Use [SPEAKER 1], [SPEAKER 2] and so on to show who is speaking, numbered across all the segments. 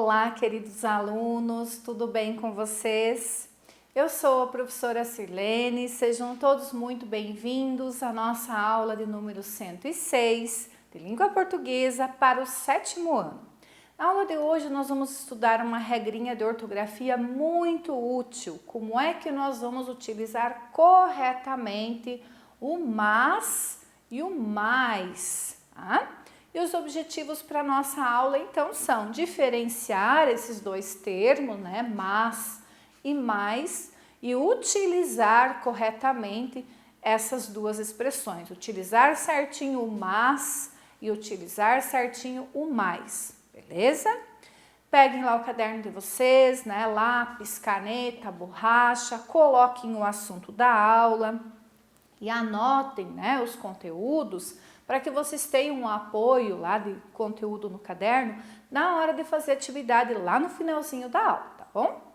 [SPEAKER 1] Olá, queridos alunos, tudo bem com vocês? Eu sou a professora Sirlene, sejam todos muito bem-vindos à nossa aula de número 106 de língua portuguesa para o 7º ano. Na aula de hoje nós vamos estudar uma regrinha de ortografia muito útil, como é que nós vamos utilizar corretamente o mas e o mais, tá? E os objetivos para a nossa aula, então, são diferenciar esses dois termos, né, mas e mais, e utilizar corretamente essas duas expressões. Utilizar certinho o mas e utilizar certinho o mais, beleza? Peguem lá o caderno de vocês, né, lápis, caneta, borracha, coloquem o assunto da aula e anotem, né, os conteúdos para que vocês tenham um apoio lá de conteúdo no caderno na hora de fazer atividade lá no finalzinho da aula, tá bom?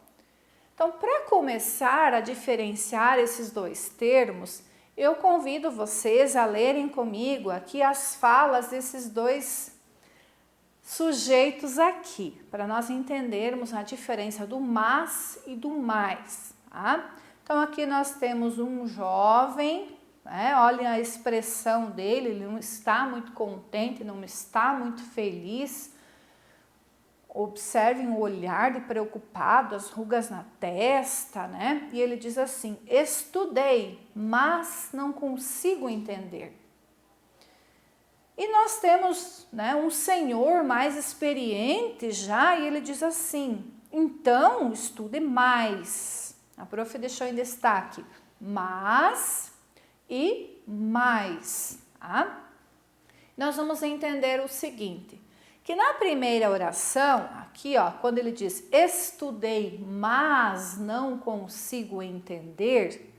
[SPEAKER 1] Então, para começar a diferenciar esses dois termos, eu convido vocês a lerem comigo aqui as falas desses dois sujeitos aqui, para nós entendermos a diferença do mas e do mais, tá? Então, aqui nós temos um jovem, né? Olhem a expressão dele, ele não está muito contente, não está muito feliz. Observem o olhar de preocupado, as rugas na testa, né? E ele diz assim: estudei, mas não consigo entender. E nós temos, né, um senhor mais experiente já, e ele diz assim: então estude mais. A prof deixou em destaque mas e mais, tá? Nós vamos entender o seguinte, que na primeira oração, aqui ó, quando ele diz estudei, mas não consigo entender,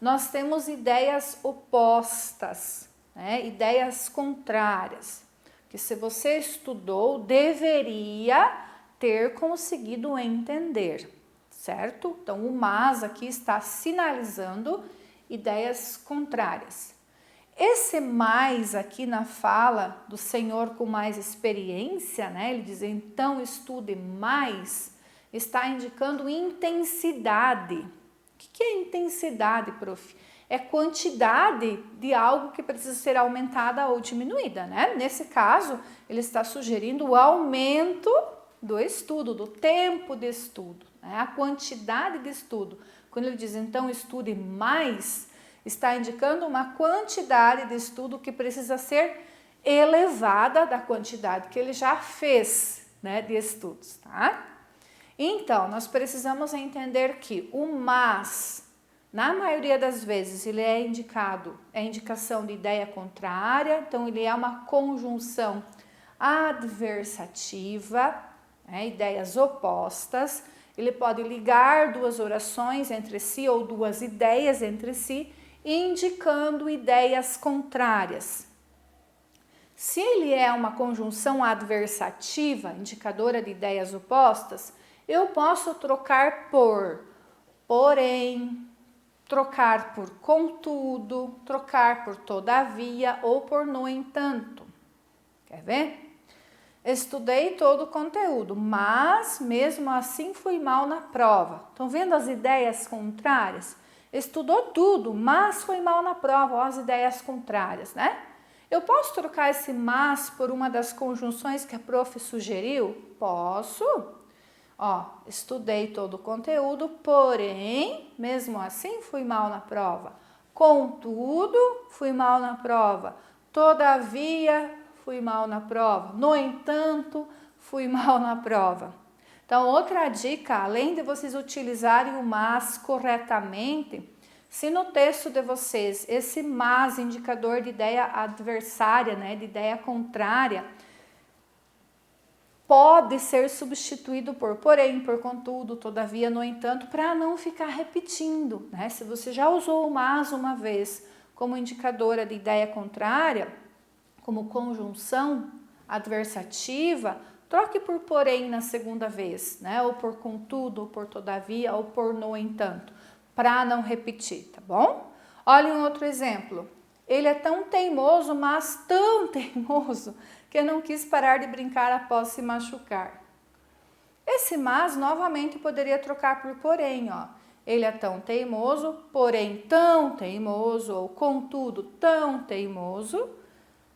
[SPEAKER 1] nós temos ideias opostas, né? Ideias contrárias, que se você estudou, deveria ter conseguido entender, certo? Então o mas aqui está sinalizando ideias contrárias. Esse mais aqui na fala do senhor com mais experiência, né? Ele diz, então estude mais, está indicando intensidade. O que é intensidade, prof? É quantidade de algo que precisa ser aumentada ou diminuída, né? Nesse caso, ele está sugerindo o aumento do estudo, do tempo de estudo, né? A quantidade de estudo. Quando ele diz, então, estude mais, está indicando uma quantidade de estudo que precisa ser elevada da quantidade que ele já fez, né, de estudos, tá? Então, nós precisamos entender que o mas, na maioria das vezes, ele é indicação de ideia contrária, então ele é uma conjunção adversativa, né, ideias opostas. Ele pode ligar duas orações entre si ou duas ideias entre si, indicando ideias contrárias. Se ele é uma conjunção adversativa, indicadora de ideias opostas, eu posso trocar por porém, trocar por contudo, trocar por todavia ou por no entanto. Quer ver? Estudei todo o conteúdo, mas mesmo assim fui mal na prova. Estão vendo as ideias contrárias? Estudou tudo, mas foi mal na prova, ó, as ideias contrárias, né? Eu posso trocar esse mas por uma das conjunções que a prof sugeriu? Posso. Ó, estudei todo o conteúdo, porém, mesmo assim fui mal na prova. Contudo, fui mal na prova. Todavia, fui mal na prova. No entanto, fui mal na prova. Então, outra dica, além de vocês utilizarem o mas corretamente, se no texto de vocês esse mas, indicador de ideia adversária, né, de ideia contrária, pode ser substituído por porém, por contudo, todavia, no entanto, para não ficar repetindo, né? Se você já usou o mas uma vez como indicadora de ideia contrária, como conjunção adversativa, troque por porém na segunda vez, né? Ou por contudo, ou por todavia, ou por no entanto, para não repetir, tá bom? Olha um outro exemplo. Ele é tão teimoso, mas tão teimoso, que não quis parar de brincar após se machucar. Esse mas, novamente, poderia trocar por porém, ó. Ele é tão teimoso, porém tão teimoso, ou contudo tão teimoso,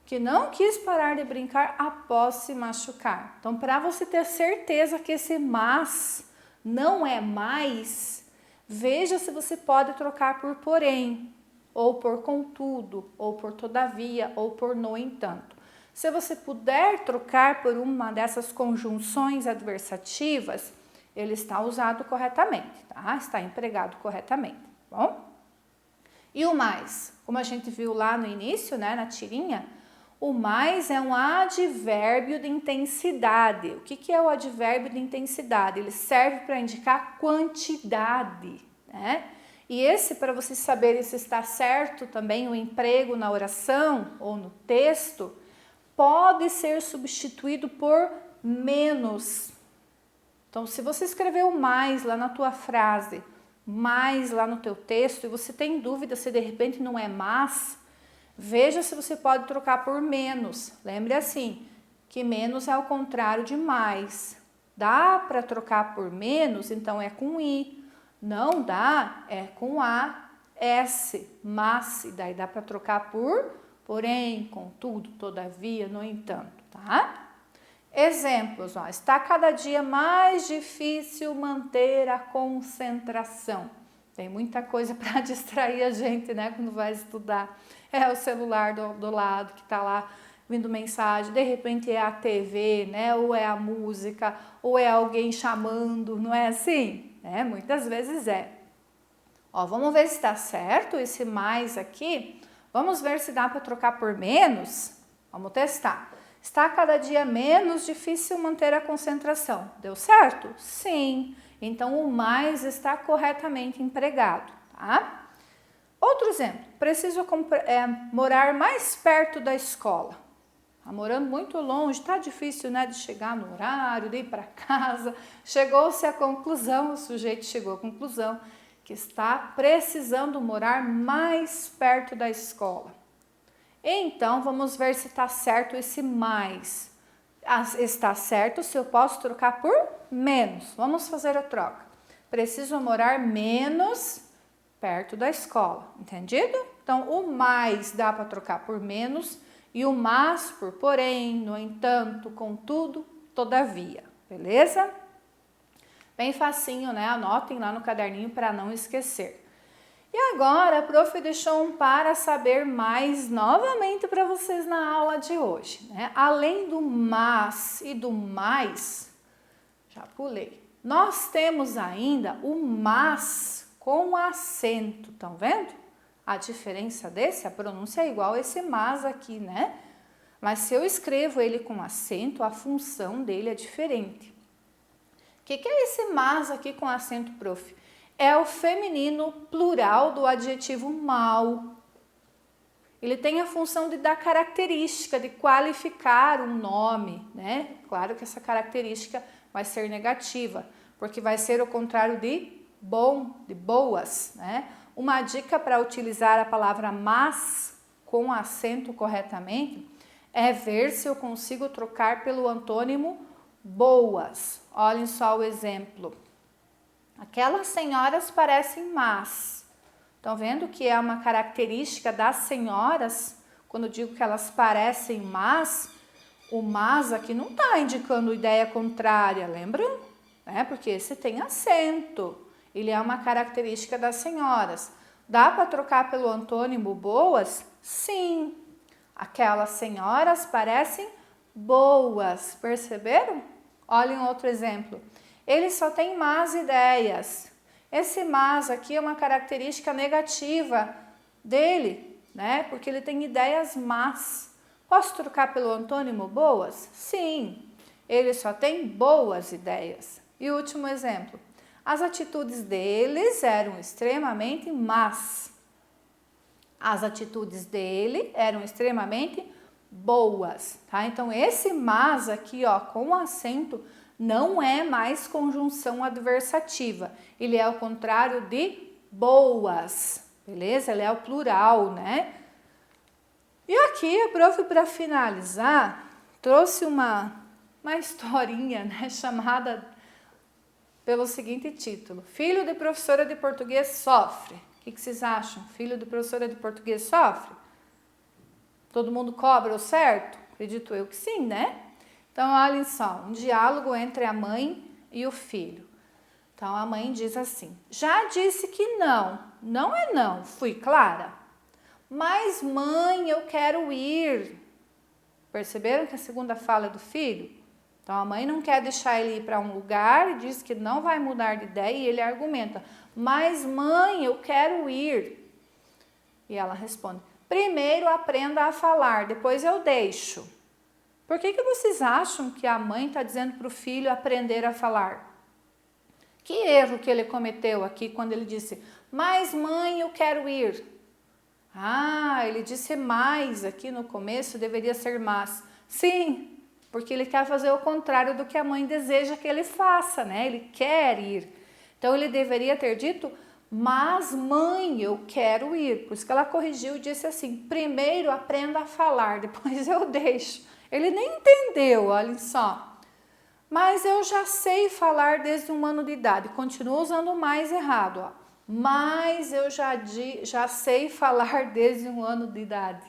[SPEAKER 1] que não quis parar de brincar após se machucar. Então, para você ter certeza que esse mas não é mais, veja se você pode trocar por porém, ou por contudo, ou por todavia, ou por no entanto. Se você puder trocar por uma dessas conjunções adversativas, ele está usado corretamente, tá? Está empregado corretamente, tá bom? E o mais, como a gente viu lá no início, né, na tirinha, o mais é um advérbio de intensidade. O que é o advérbio de intensidade? Ele serve para indicar quantidade, né? E esse, para vocês saberem se está certo também o emprego na oração ou no texto, pode ser substituído por menos. Então, se você escreveu mais lá na tua frase, mais lá no teu texto, e você tem dúvida se de repente não é mas, veja se você pode trocar por menos. Lembre assim, que menos é o contrário de mais. Dá para trocar por menos, então é com i. Não dá, é com a, s, mas, e daí dá para trocar por porém, contudo, todavia, no entanto, tá? Exemplos, ó, está cada dia mais difícil manter a concentração. Tem muita coisa para distrair a gente, né, quando vai estudar. É o celular do lado que está lá vindo mensagem, de repente é a TV, né, ou é a música, ou é alguém chamando, não é assim? Muitas vezes é. Ó, vamos ver se está certo esse mais aqui. Vamos ver se dá para trocar por menos. Vamos testar. Está cada dia menos difícil manter a concentração. Deu certo? Sim. Então, o mais está corretamente empregado, tá? Outro exemplo. Preciso morar mais perto da escola. Está morando muito longe, está difícil, né, de chegar no horário, de ir para casa. Chegou-se à conclusão, o sujeito chegou à conclusão que está precisando morar mais perto da escola. Então, vamos ver se está certo esse mais. Está certo se eu posso trocar por menos. Vamos fazer a troca. Preciso morar menos perto da escola, entendido? Então, o mais dá para trocar por menos e o mas por porém, no entanto, contudo, todavia, beleza? Bem facinho, né? Anotem lá no caderninho para não esquecer. E agora a prof deixou um para saber mais novamente para vocês na aula de hoje, né? Além do mas e do mais, já pulei, nós temos ainda o mas com acento, estão vendo? A diferença desse, a pronúncia é igual a esse mas aqui, né? Mas se eu escrevo ele com acento, a função dele é diferente. O que é esse mas aqui com acento, prof? É o feminino plural do adjetivo mal. Ele tem a função de dar característica, de qualificar um nome, né? Claro que essa característica vai ser negativa, porque vai ser o contrário de bom, de boas, né? Uma dica para utilizar a palavra mas com acento corretamente é ver se eu consigo trocar pelo antônimo boas. Olhem só o exemplo. Aquelas senhoras parecem más. Estão vendo que é uma característica das senhoras? Quando eu digo que elas parecem más, o mas aqui não está indicando ideia contrária, lembram? Porque esse tem acento. Ele é uma característica das senhoras. Dá para trocar pelo antônimo boas? Sim. Aquelas senhoras parecem boas. Perceberam? Olhem outro exemplo. Ele só tem más ideias. Esse mas aqui é uma característica negativa dele, né? Porque ele tem ideias más. Posso trocar pelo antônimo boas? Sim. Ele só tem boas ideias. E o último exemplo. As atitudes deles eram extremamente más. As atitudes dele eram extremamente boas, tá? Então, esse mas aqui, ó, com acento, não é mais conjunção adversativa. Ele é o contrário de boas, beleza? Ele é o plural, né? E aqui a prof, para finalizar, trouxe uma historinha, né, chamada pelo seguinte título: Filho de professora de português sofre. O que vocês acham? Filho de professora de português sofre? Todo mundo cobra o certo? Acredito eu que sim, né? Então, olhem só, um diálogo entre a mãe e o filho. Então, a mãe diz assim: já disse que não, não é não, fui clara. Mas, mãe, eu quero ir. Perceberam que a segunda fala é do filho? Então, a mãe não quer deixar ele ir para um lugar e diz que não vai mudar de ideia e ele argumenta: mas, mãe, eu quero ir. E ela responde: primeiro aprenda a falar, depois eu deixo. Por que vocês acham que a mãe está dizendo para o filho aprender a falar? Que erro que ele cometeu aqui quando ele disse: mas, mãe, eu quero ir. Ah, ele disse mais aqui no começo, deveria ser mas. Sim, porque ele quer fazer o contrário do que a mãe deseja que ele faça, né? Ele quer ir. Então, ele deveria ter dito: mas, mãe, eu quero ir. Por isso que ela corrigiu e disse assim: primeiro aprenda a falar, depois eu deixo. Ele nem entendeu, olhem só. Mas eu já sei falar desde 1 ano de idade. Continua usando o mais errado, ó. Mas eu já sei falar desde 1 ano de idade.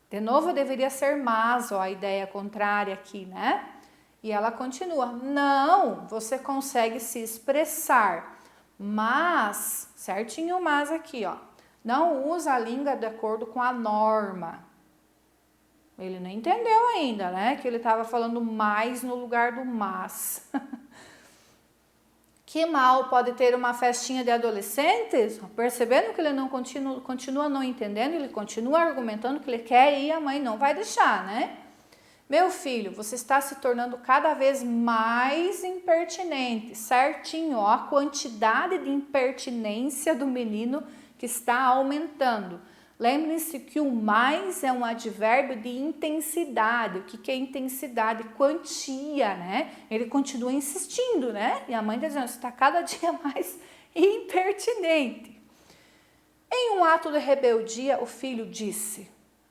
[SPEAKER 1] De novo, deveria ser mas, ó, a ideia contrária aqui, né? E ela continua: não, você consegue se expressar, mas, certinho mas aqui, ó, não usa a língua de acordo com a norma. Ele não entendeu ainda, né? Que ele estava falando mais no lugar do mas. Que mal pode ter uma festinha de adolescentes? Percebendo que ele não continua não entendendo, ele continua argumentando que ele quer ir, a mãe não vai deixar, né? Meu filho, você está se tornando cada vez mais impertinente, certinho, ó, a quantidade de impertinência do menino que está aumentando. Lembre-se que o mais é um advérbio de intensidade. O que é intensidade? Quantia, né? Ele continua insistindo, né? E a mãe está dizendo: você está cada dia mais impertinente. Em um ato de rebeldia, o filho disse: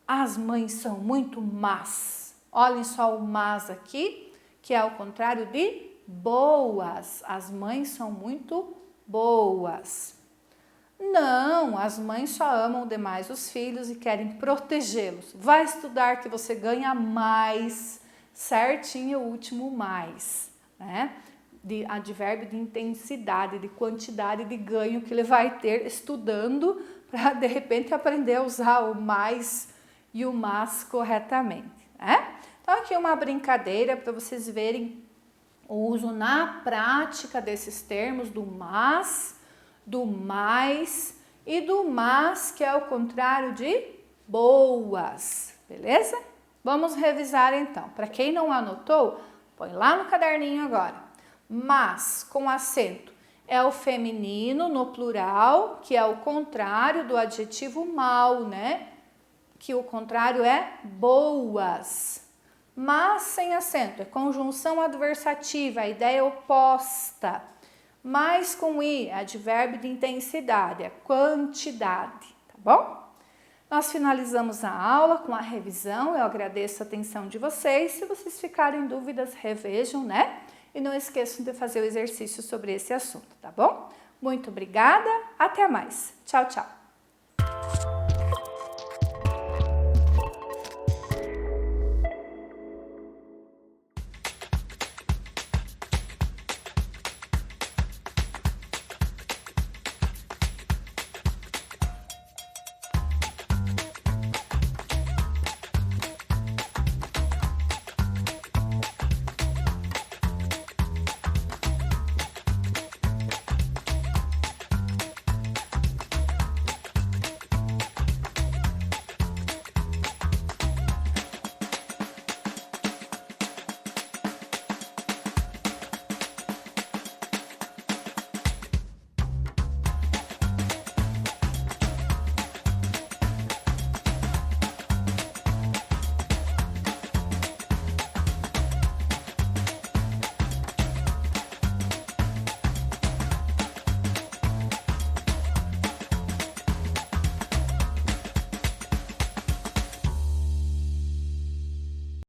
[SPEAKER 1] as mães são muito más. Olhem só o mas aqui, que é o contrário de boas. As mães são muito boas. Não, as mães só amam demais os filhos e querem protegê-los. Vai estudar que você ganha mais, certinho o último mais, né? De advérbio de intensidade, de quantidade de ganho que ele vai ter estudando para de repente aprender a usar o mais e o mas corretamente, né? Então aqui uma brincadeira para vocês verem o uso na prática desses termos do mas, do mais e do mas, que é o contrário de boas, beleza? Vamos revisar então. Para quem não anotou, põe lá no caderninho agora. Mas, com acento, é o feminino no plural, que é o contrário do adjetivo mal, né? Que o contrário é boas. Mas sem acento, é conjunção adversativa, a ideia é oposta. Mas com i, advérbio de intensidade, é quantidade, tá bom? Nós finalizamos a aula com a revisão, eu agradeço a atenção de vocês. Se vocês ficarem em dúvidas, revejam, né? E não esqueçam de fazer o exercício sobre esse assunto, tá bom? Muito obrigada, até mais. Tchau, tchau.